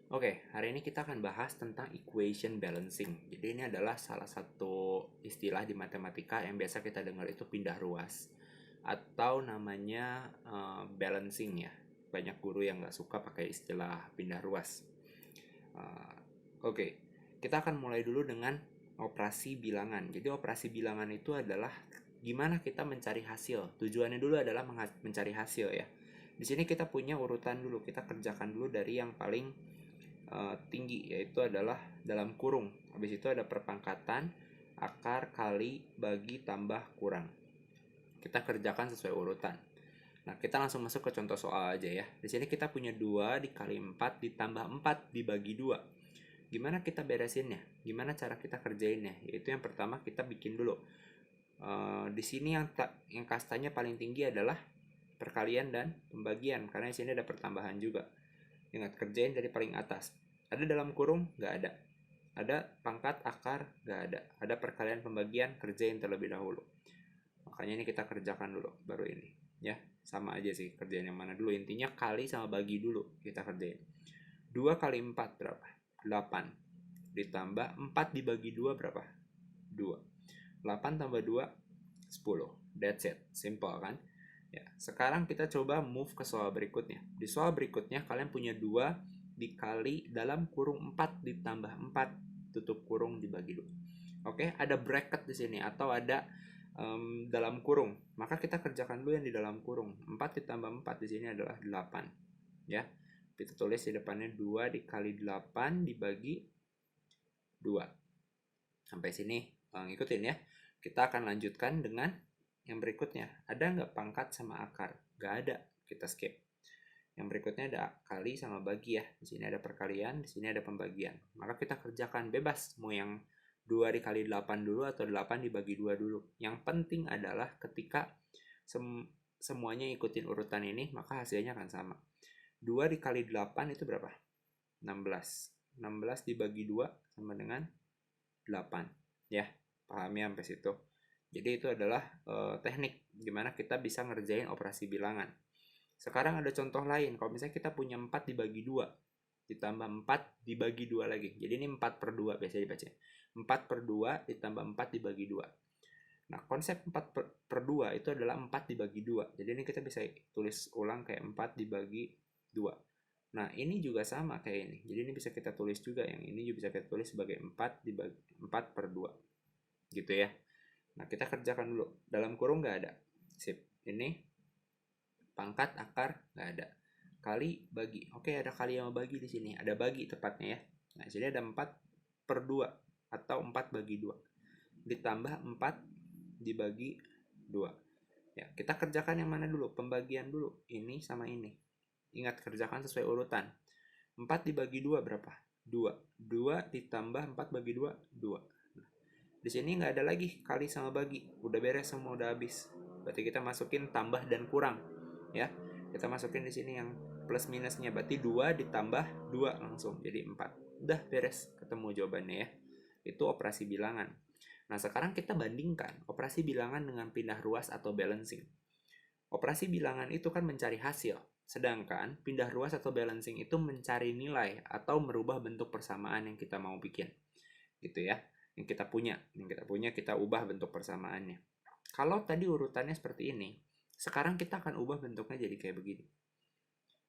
Oke, hari ini kita akan bahas tentang equation balancing. Jadi ini adalah salah satu istilah di matematika yang biasa kita dengar itu pindah ruas atau namanya balancing ya. Banyak guru yang nggak suka pakai istilah pindah ruas. Eh, Oke, kita akan mulai dulu dengan operasi bilangan. Jadi operasi bilangan itu adalah gimana kita mencari hasil. Tujuannya dulu adalah mencari hasil ya. Di sini kita punya urutan dulu. Kita kerjakan dulu dari yang paling tinggi, yaitu adalah dalam kurung. Habis itu ada perpangkatan akar kali bagi tambah kurang. Kita kerjakan sesuai urutan. Nah, kita langsung masuk ke contoh soal aja ya. Di sini kita punya 2 dikali 4 ditambah 4 dibagi 2. Gimana kita beresinnya? Gimana cara kita kerjainnya? Yaitu yang pertama kita bikin dulu. Di sini yang kastanya paling tinggi adalah perkalian dan pembagian, karena di sini ada pertambahan juga. Ingat, kerjain dari paling atas. Ada dalam kurung? Nggak ada. Ada pangkat akar? Nggak ada. Ada perkalian pembagian? Kerjain terlebih dahulu. Makanya ini kita kerjakan dulu, baru ini. Ya, sama aja sih kerjain yang mana dulu. Intinya kali sama bagi dulu kita kerjain. 2 kali 4 berapa? 8. Ditambah 4 dibagi 2 berapa? 2. 8 tambah 2, 10. That's it. Simple kan? Ya, sekarang kita coba move ke soal berikutnya. Di soal berikutnya kalian punya 2 dikali dalam kurung 4 ditambah 4 tutup kurung dibagi 2. Oke, ada bracket di sini atau ada dalam kurung. Maka kita kerjakan dulu yang di dalam kurung. 4 ditambah 4 di sini adalah 8. Ya. Kita tulis di depannya 2 dikali 8 dibagi 2. Sampai sini ngikutin ya. Kita akan lanjutkan dengan yang berikutnya. Ada nggak pangkat sama akar? Nggak ada. Kita skip. Yang berikutnya ada kali sama bagi ya. Di sini ada perkalian, di sini ada pembagian. Maka kita kerjakan bebas. Mau yang 2 dikali 8 dulu atau 8 dibagi 2 dulu. Yang penting adalah ketika semuanya ikutin urutan ini, maka hasilnya akan sama. 2 dikali 8 itu berapa? 16. 16 dibagi 2 sama dengan 8. Ya, pahami sampai situ. Jadi itu adalah teknik gimana kita bisa ngerjain operasi bilangan. Sekarang ada contoh lain. Kalau misalnya kita punya 4 dibagi 2, ditambah 4 dibagi 2 lagi. Jadi ini 4 per 2 biasanya dibaca. 4 per 2 ditambah 4 dibagi 2. Nah, konsep 4 per 2 itu adalah 4 dibagi 2. Jadi ini kita bisa tulis ulang kayak 4 dibagi 2. Nah, ini juga sama kayak ini. Jadi ini bisa kita tulis juga. Yang ini juga bisa kita tulis sebagai 4 dibagi 4 per 2. Gitu ya. Nah, kita kerjakan dulu. Dalam kurung nggak ada. Sip. Ini pangkat akar nggak ada. Kali bagi. Oke, ada kali sama bagi di sini. Ada bagi tepatnya ya. Nah, di sini ada 4 per 2 atau 4 bagi 2. Ditambah 4 dibagi 2. Ya, kita kerjakan yang mana dulu? Pembagian dulu. Ini sama ini. Ingat, kerjakan sesuai urutan. 4 dibagi 2 berapa? 2. 2 ditambah 4 bagi 2, 2. Di sini nggak ada lagi kali sama bagi. Udah beres semua, udah habis. Berarti kita masukin tambah dan kurang. Ya, kita masukin di sini yang plus minusnya. Berarti 2 ditambah 2 langsung jadi 4. Udah beres, ketemu jawabannya ya. Itu operasi bilangan. Nah, sekarang kita bandingkan operasi bilangan dengan pindah ruas atau balancing. Operasi bilangan itu kan mencari hasil, sedangkan pindah ruas atau balancing itu mencari nilai atau merubah bentuk persamaan yang kita mau bikin. Gitu ya. Yang kita punya kita ubah bentuk persamaannya. Kalau tadi urutannya seperti ini, sekarang kita akan ubah bentuknya jadi kayak begini.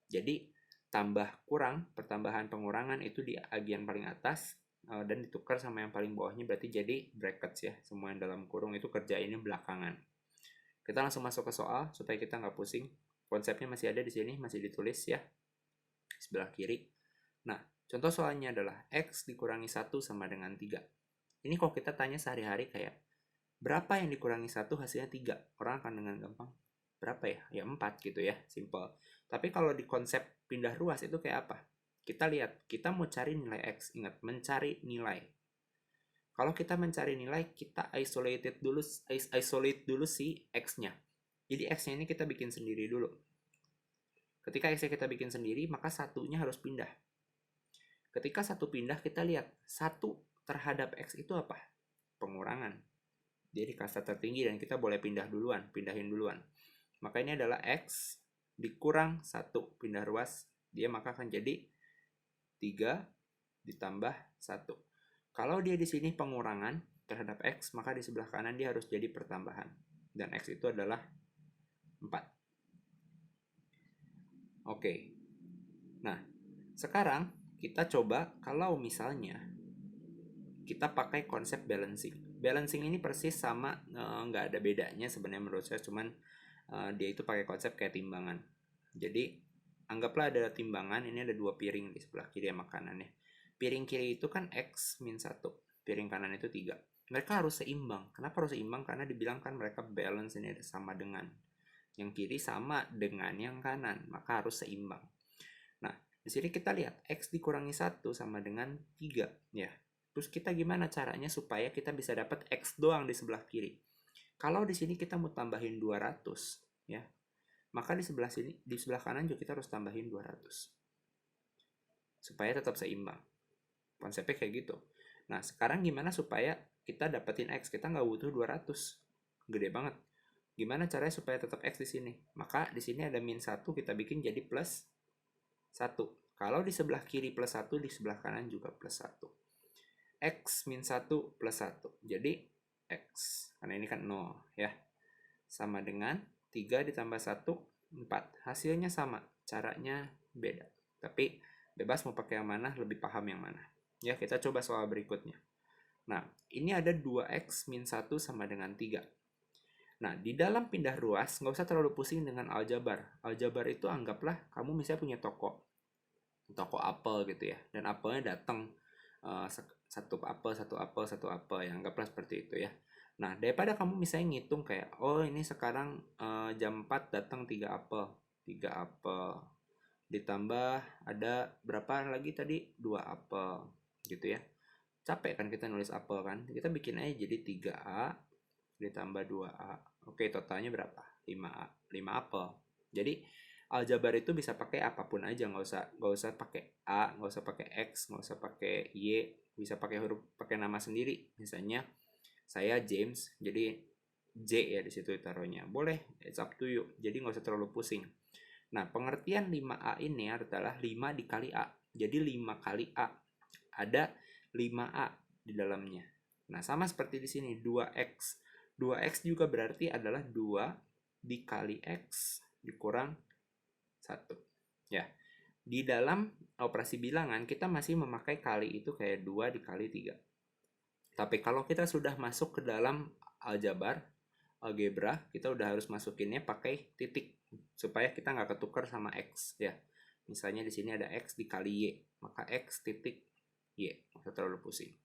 Jadi tambah kurang, pertambahan pengurangan itu di bagian paling atas dan ditukar sama yang paling bawahnya, berarti jadi brackets ya. Semua yang dalam kurung itu kerjainnya belakangan. Kita langsung masuk ke soal supaya kita nggak pusing. Konsepnya masih ada di sini, masih ditulis ya sebelah kiri. Nah, contoh soalnya adalah X dikurangi 1 sama dengan 3. Ini kalau kita tanya sehari-hari kayak, berapa yang dikurangi 1 hasilnya 3? Orang akan dengan gampang, berapa ya? Ya 4 gitu ya, simple. Tapi kalau di konsep pindah ruas itu kayak apa? Kita lihat, kita mau cari nilai X. Ingat, mencari nilai. Kalau kita mencari nilai, kita isolate dulu si X-nya. Jadi X-nya ini kita bikin sendiri dulu. Ketika X-nya kita bikin sendiri, maka satunya harus pindah. Ketika satu pindah, kita lihat 1 terhadap X itu apa? Pengurangan. Dia di kasta tertinggi dan kita boleh pindahin duluan. Maka ini adalah X dikurang 1, pindah ruas, dia maka akan jadi 3 ditambah 1. Kalau dia di sini pengurangan terhadap X, maka di sebelah kanan dia harus jadi pertambahan. Dan X itu adalah 4. Oke. Nah, sekarang kita coba kalau misalnya kita pakai konsep balancing. Balancing ini persis sama, nggak ada bedanya sebenarnya menurut saya, cuman dia itu pakai konsep kayak timbangan. Jadi anggaplah ada timbangan, ini ada 2 piring di sebelah kiri sama kanannya. Piring kiri itu kan X min 1, piring kanan itu 3. Mereka harus seimbang. Kenapa harus seimbang? Karena dibilang kan mereka balance, ini ada sama dengan. Yang kiri sama dengan yang kanan, maka harus seimbang. Nah, di sini kita lihat X dikurangi 1 sama dengan 3 ya. Terus kita gimana caranya supaya kita bisa dapat X doang di sebelah kiri? Kalau di sini kita mau tambahin 200 ya, maka di sebelah sini, di sebelah kanan juga kita harus tambahin 200 supaya tetap seimbang. Konsepnya kayak gitu. Nah, sekarang gimana supaya kita dapetin X? Kita nggak butuh 200, gede banget. Gimana caranya supaya tetap X di sini? Maka di sini ada min 1, kita bikin jadi plus 1. Kalau di sebelah kiri plus 1, di sebelah kanan juga plus 1. X min 1 plus 1. Jadi X, karena ini kan 0 ya, sama dengan 3 ditambah 1, 4. Hasilnya sama, caranya beda. Tapi bebas mau pakai yang mana, lebih paham yang mana. Ya, kita coba soal berikutnya. Nah, ini ada 2X min 1 sama dengan 3. Nah, di dalam pindah ruas, nggak usah terlalu pusing dengan aljabar. Aljabar itu anggaplah kamu misalnya punya toko apel gitu ya, dan apelnya datang satu apel ya, anggaplah seperti itu ya. Nah, daripada kamu misalnya ngitung kayak, oh ini sekarang jam 4 datang 3 apel, ditambah ada berapa lagi tadi, 2 apel gitu ya. Capek kan kita nulis apel kan, kita bikin aja jadi 3A ditambah 2A. Oke, totalnya berapa? 5A, 5 apel. Jadi aljabar itu bisa pakai apapun aja, nggak usah pakai A, nggak usah pakai X, nggak usah pakai Y, bisa pakai huruf, pakai nama sendiri. Misalnya saya James, jadi J ya di situ taruhnya. Boleh, it's up to you. Jadi nggak usah terlalu pusing. Nah, pengertian 5A ini adalah 5 dikali A. Jadi 5 kali A. Ada 5A di dalamnya. Nah, sama seperti di sini, 2X. 2X juga berarti adalah 2 dikali X dikurang 1. Ya. Di dalam operasi bilangan kita masih memakai kali itu kayak 2 dikali 3. Tapi kalau kita sudah masuk ke dalam algebra, kita udah harus masukinnya pakai titik supaya kita nggak ketukar sama X ya. Misalnya di sini ada X dikali Y, maka X titik Y. Nggak terlalu pusing.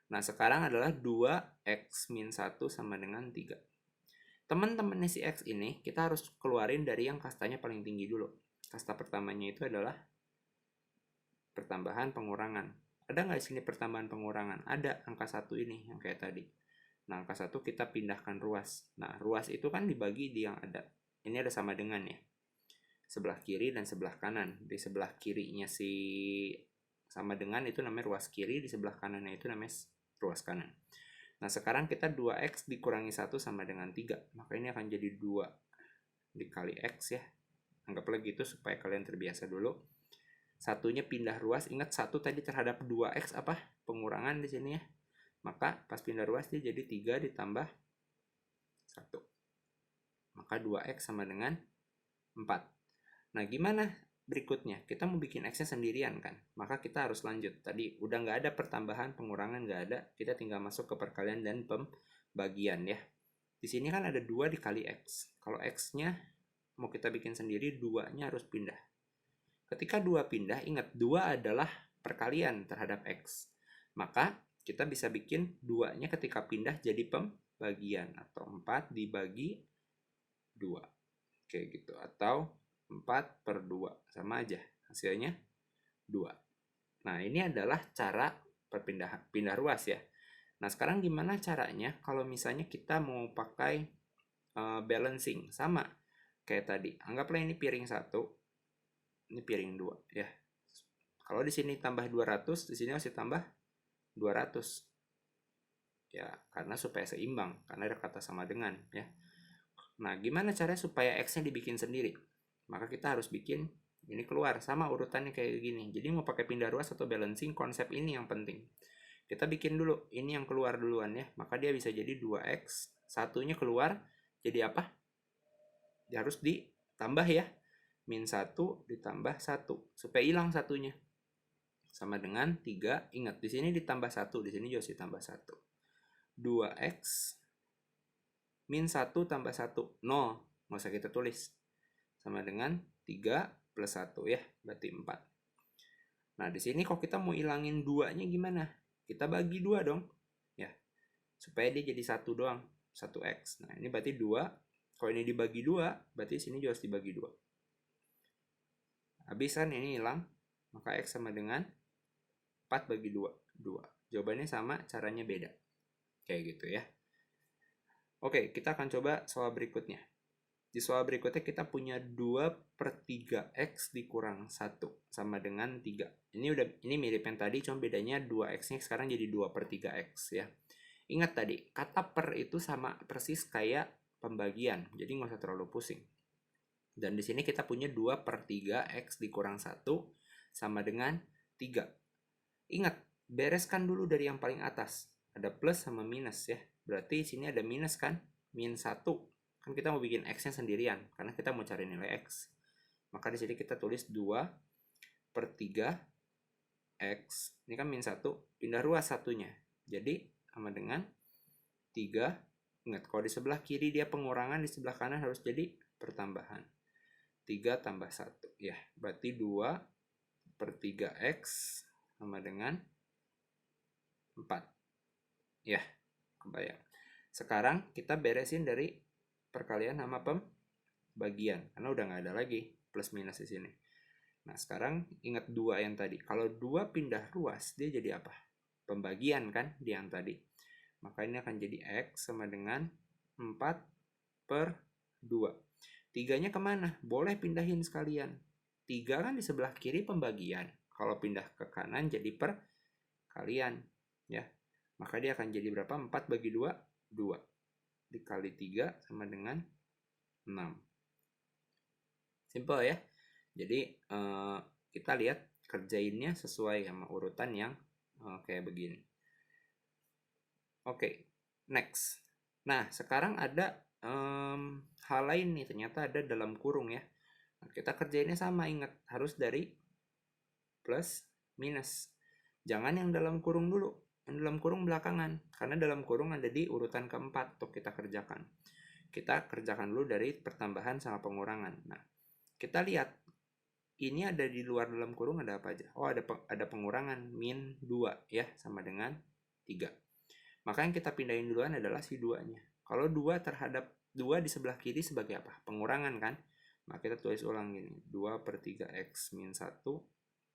Nah, sekarang adalah 2X min 1 sama dengan 3. Teman-temannya si X ini kita harus keluarin dari yang kastanya paling tinggi dulu. Kasta pertamanya itu adalah pertambahan pengurangan. Ada nggak di sini pertambahan pengurangan? Ada, angka 1 ini yang kayak tadi. Nah, angka 1 kita pindahkan ruas. Nah, ruas itu kan dibagi di yang ada. Ini ada sama dengan ya. Sebelah kiri dan sebelah kanan. Di sebelah kirinya si sama dengan itu namanya ruas kiri, di sebelah kanannya itu namanya ruas kanan. Nah, sekarang kita 2X dikurangi 1 sama dengan 3. Maka ini akan jadi 2 dikali X ya. Anggaplah gitu supaya kalian terbiasa dulu. Satunya pindah ruas. Ingat 1 tadi terhadap 2X apa? Pengurangan di sini ya. Maka pas pindah ruas dia jadi 3 ditambah 1. Maka 2X sama dengan 4. Nah, gimana berikutnya? Kita mau bikin X-nya sendirian kan? Maka kita harus lanjut. Tadi udah nggak ada pertambahan, pengurangan nggak ada. Kita tinggal masuk ke perkalian dan pembagian ya. Di sini kan ada 2 dikali X. Kalau X-nya mau kita bikin sendiri, 2-nya harus pindah. Ketika 2 pindah, ingat 2 adalah perkalian terhadap X. Maka kita bisa bikin 2-nya ketika pindah jadi pembagian. Atau 4 dibagi 2. Kayak gitu. Atau 4/2. Sama aja. Hasilnya 2. Nah, ini adalah cara pindah ruas ya. Nah, sekarang gimana caranya kalau misalnya kita mau pakai balancing? Sama kayak tadi. Anggaplah ini piring 1. Ini piring 2 ya. Kalau di sini tambah 200, di sini masih tambah 200. Ya, karena supaya seimbang, karena ada kata sama dengan ya. Nah, gimana caranya supaya X-nya dibikin sendiri? Maka kita harus bikin ini keluar, sama urutannya kayak gini. Jadi mau pakai pindah ruas atau balancing, konsep ini yang penting. Kita bikin dulu, ini yang keluar duluan ya, maka dia bisa jadi 2x, satunya keluar, jadi apa? Dia harus ditambah ya, min 1 ditambah 1, supaya hilang satunya. Sama dengan 3, ingat di sini ditambah 1, di sini juga ditambah 1. 2x min 1 tambah 1, 0, nggak usah kita tulis. Sama dengan 3 plus 1 ya, berarti 4. Nah, di sini kok kita mau ilangin 2-nya gimana? Kita bagi 2 dong. Ya. Supaya dia jadi 1 doang, 1x. Nah, ini berarti 2. Kalau ini dibagi 2, berarti sini juga harus dibagi 2. Habis kan ini hilang, maka x sama dengan 4 bagi 2, 2. Jawabannya sama, caranya beda. Kayak gitu ya. Oke, kita akan coba soal berikutnya. Di soal berikutnya kita punya 2/3x dikurang 1 sama dengan 3. Ini mirip yang tadi, cuma bedanya 2x-nya sekarang jadi 2/3x ya. Ingat tadi, kata per itu sama persis kayak pembagian, jadi nggak usah terlalu pusing. Dan di sini kita punya 2/3x dikurang 1 sama dengan 3. Ingat, bereskan dulu dari yang paling atas. Ada plus sama minus ya. Berarti sini ada minus kan? Min 1. Kan kita mau bikin x-nya sendirian, karena kita mau cari nilai x. Maka di sini kita tulis 2/3x. Ini kan min 1, pindah ruas satunya. Jadi sama dengan 3. Ingat, kalau di sebelah kiri dia pengurangan, di sebelah kanan harus jadi pertambahan. 3 tambah 1. Ya, berarti 2/3x sama dengan 4. Ya, kebayang. Sekarang kita beresin dari perkalian sama pembagian, karena udah nggak ada lagi plus minus di sini. Nah, sekarang ingat 2 yang tadi. Kalau 2 pindah ruas, dia jadi apa? Pembagian kan, di yang tadi. Maka ini akan jadi x sama dengan 4/2. 3-nya kemana? Boleh pindahin sekalian. 3 kan di sebelah kiri pembagian. Kalau pindah ke kanan jadi perkalian. Ya. Maka dia akan jadi berapa? 4 bagi 2? 2. Dikali 3 sama dengan 6. Simple ya. Jadi kita lihat kerjainnya sesuai sama urutan yang kayak begini. Oke, next. Nah, sekarang ada hal lain nih, ternyata ada dalam kurung ya. Nah, kita kerjainnya sama, ingat harus dari plus minus. Jangan yang dalam kurung dulu, yang dalam kurung belakangan, karena dalam kurung ada di urutan keempat untuk kita kerjakan. Kita kerjakan dulu dari pertambahan sama pengurangan. Nah, kita lihat ini ada di luar dalam kurung ada apa aja? Oh, ada pengurangan min 2 ya, sama dengan 3. Maka yang kita pindahin duluan adalah si 2-nya. Kalau 2 terhadap 2 di sebelah kiri sebagai apa? Pengurangan kan? Maka kita tulis ulang gini. 2/3x min 1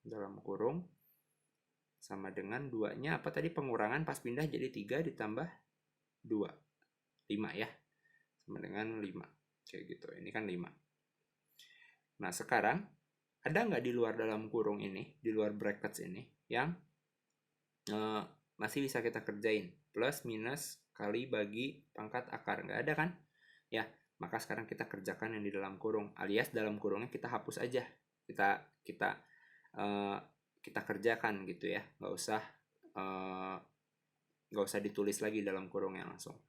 dalam kurung sama dengan 2-nya apa tadi? Pengurangan pas pindah jadi 3 ditambah 2. 5 ya. Sama dengan 5. Kayak gitu. Ini kan 5. Nah, sekarang ada nggak di luar dalam kurung ini, di luar brackets ini, yang masih bisa kita kerjain? Plus, minus, kali, bagi, pangkat, akar. Nggak ada kan? Ya, maka sekarang kita kerjakan yang di dalam kurung. Alias dalam kurungnya kita hapus aja. Kita kerjakan gitu ya. Nggak usah ditulis lagi dalam kurungnya langsung.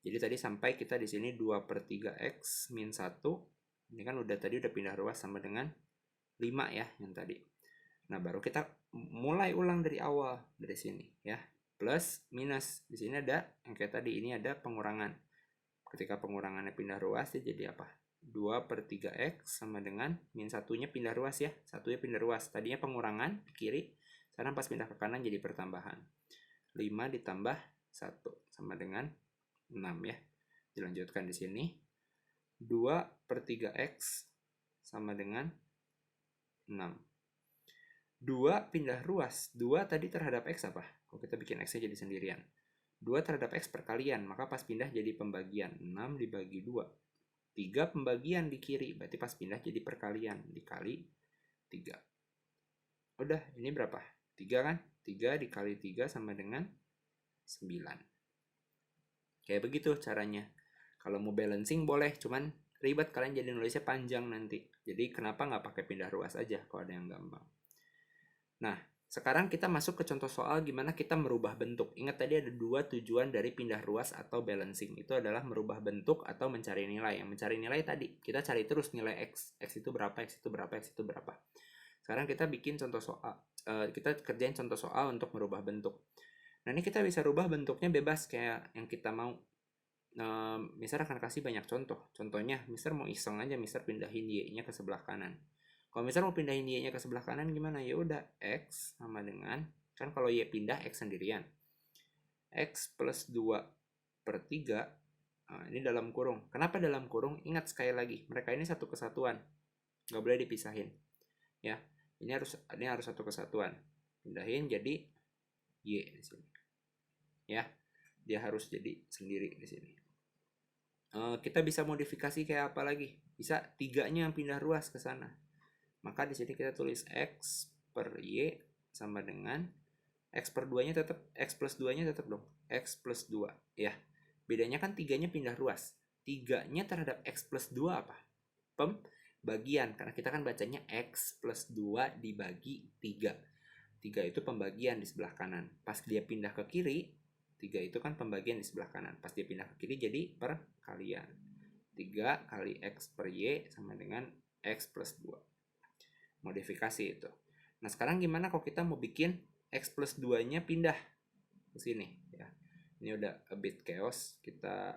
Jadi tadi sampai kita di sini 2/3x min 1. Ini kan udah pindah ruas sama dengan 5 ya yang tadi. Nah, baru kita mulai ulang dari awal dari sini ya. Plus minus. Di sini ada yang kayak tadi, ini ada pengurangan. Ketika pengurangannya pindah ruas dia jadi apa? 2/3x sama dengan min 1-nya pindah ruas ya. 1-nya pindah ruas. Tadinya pengurangan di kiri, sekarang pas pindah ke kanan jadi pertambahan. 5 ditambah 1 sama dengan 6 ya. Dilanjutkan di sini. 2/3x sama dengan 6. 2 pindah ruas. 2 tadi terhadap x apa? Kalau kita bikin x-nya jadi sendirian. 2 terhadap x perkalian, maka pas pindah jadi pembagian. 6 dibagi 2. 3 pembagian di kiri, berarti pas pindah jadi perkalian. Dikali 3. Udah, ini berapa? 3 kan? 3 dikali 3 sama dengan 9. Kayak begitu caranya. Kalau mau balancing boleh, cuman ribet, kalian jadi nulisnya panjang nanti. Jadi kenapa nggak pakai pindah ruas aja kalau ada yang gampang. Nah, sekarang kita masuk ke contoh soal gimana kita merubah bentuk. Ingat tadi ada dua tujuan dari pindah ruas atau balancing. Itu adalah merubah bentuk atau mencari nilai. Yang mencari nilai tadi, kita cari terus nilai X. X itu berapa, X itu berapa, X itu berapa. Sekarang kita bikin contoh soal. Kita kerjain contoh soal untuk merubah bentuk. Nah, ini kita bisa rubah bentuknya bebas kayak yang kita mau. Mister akan kasih banyak contoh. Contohnya, Mister mau iseng aja, Mister pindahin Y-nya ke sebelah kanan. Kalau misalnya mau pindahin Y-nya ke sebelah kanan gimana? Ya udah, X sama dengan, kan kalau Y pindah X sendirian. X plus 2 per 3, nah, ini dalam kurung. Kenapa dalam kurung? Ingat sekali lagi, mereka ini satu kesatuan. Nggak boleh dipisahin. Ya, ini harus satu kesatuan. Pindahin jadi Y di sini. Ya, dia harus jadi sendiri di sini. Kita bisa modifikasi kayak apa lagi? Bisa 3-nya yang pindah ruas ke sana. Maka di sini kita tulis X per Y sama dengan X per 2-nya tetap, X plus 2-nya tetap dong. X plus 2. Ya, bedanya kan 3-nya pindah ruas. 3-nya terhadap X plus 2 apa? Pembagian. Karena kita kan bacanya X plus 2 dibagi 3. 3 itu pembagian di sebelah kanan. Pas dia pindah ke kiri, 3 itu kan pembagian di sebelah kanan. Pas dia pindah ke kiri jadi perkalian. 3 kali X per Y sama dengan X plus 2. Modifikasi itu. Nah, sekarang gimana kalau kita mau bikin X plus 2-nya pindah ke sini ya. Ini udah a bit chaos. Kita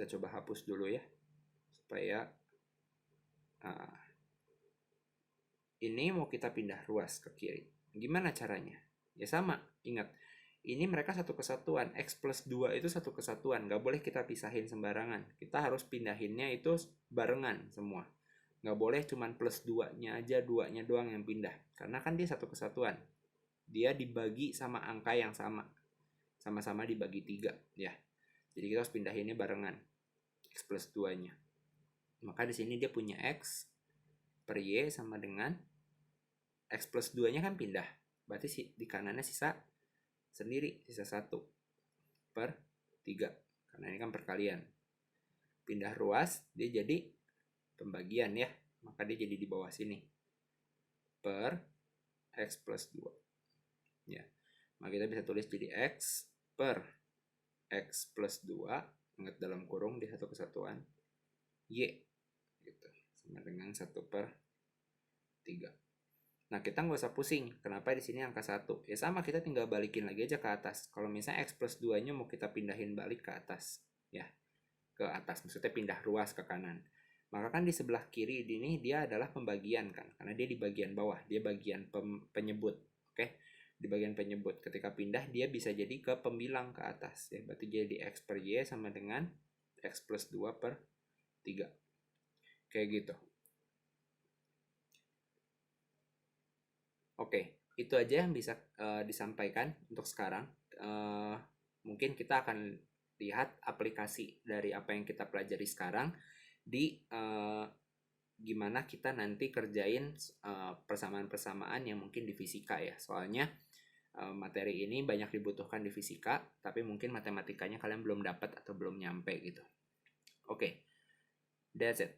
coba hapus dulu ya supaya ini mau kita pindah ruas ke kiri. Gimana caranya? Ya sama, ingat. Ini mereka satu kesatuan. X plus 2 itu satu kesatuan. Nggak boleh kita pisahin sembarangan. Kita harus pindahinnya itu barengan semua. Nggak boleh cuman plus 2-nya aja, 2-nya doang yang pindah. Karena kan dia satu kesatuan. Dia dibagi sama angka yang sama. Sama-sama dibagi 3. Ya. Jadi kita harus pindahinnya barengan. X plus 2-nya. Maka di sini dia punya X per Y sama dengan X plus 2-nya kan pindah. Berarti di kanannya sisa sendiri, sisa 1 per 3. Karena ini kan perkalian. Pindah ruas, dia jadi pembagian ya. Maka dia jadi di bawah sini. Per X plus 2. Ya. Maka kita bisa tulis jadi X per X plus 2. Ingat dalam kurung di satu kesatuan. Y. Gitu. Sama dengan 1 per 3. Nah, kita nggak usah pusing. Kenapa di sini angka 1? Ya sama, kita tinggal balikin lagi aja ke atas. Kalau misalnya X plus 2-nya mau kita pindahin balik ke atas. Ya, ke atas. Maksudnya pindah ruas ke kanan. Maka kan di sebelah kiri ini dia adalah pembagian kan. Karena dia di bagian bawah. Dia bagian penyebut. Oke? Di bagian penyebut. Ketika pindah, dia bisa jadi ke pembilang ke atas. Ya, berarti jadi X per Y sama dengan X plus 2 per 3. Kayak gitu. Oke, itu aja yang bisa disampaikan untuk sekarang. Mungkin kita akan lihat aplikasi dari apa yang kita pelajari sekarang di gimana kita nanti kerjain persamaan-persamaan yang mungkin di fisika ya. Soalnya materi ini banyak dibutuhkan di fisika, tapi mungkin matematikanya kalian belum dapat atau belum nyampe gitu. Oke, that's it.